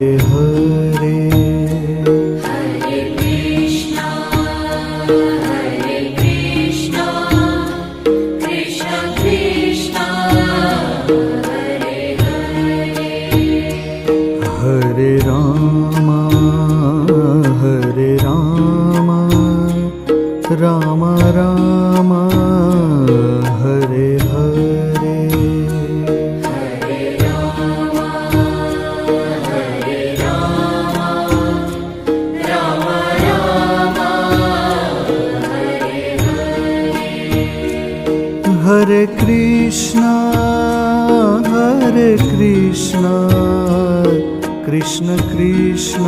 Hare Hare Krishna Krishna Krishna Hare Hare Hare Rama Ram Ram Hare Hare Hare Ram Ram Ram Hare Hare Hare Krishna Krishna Krishna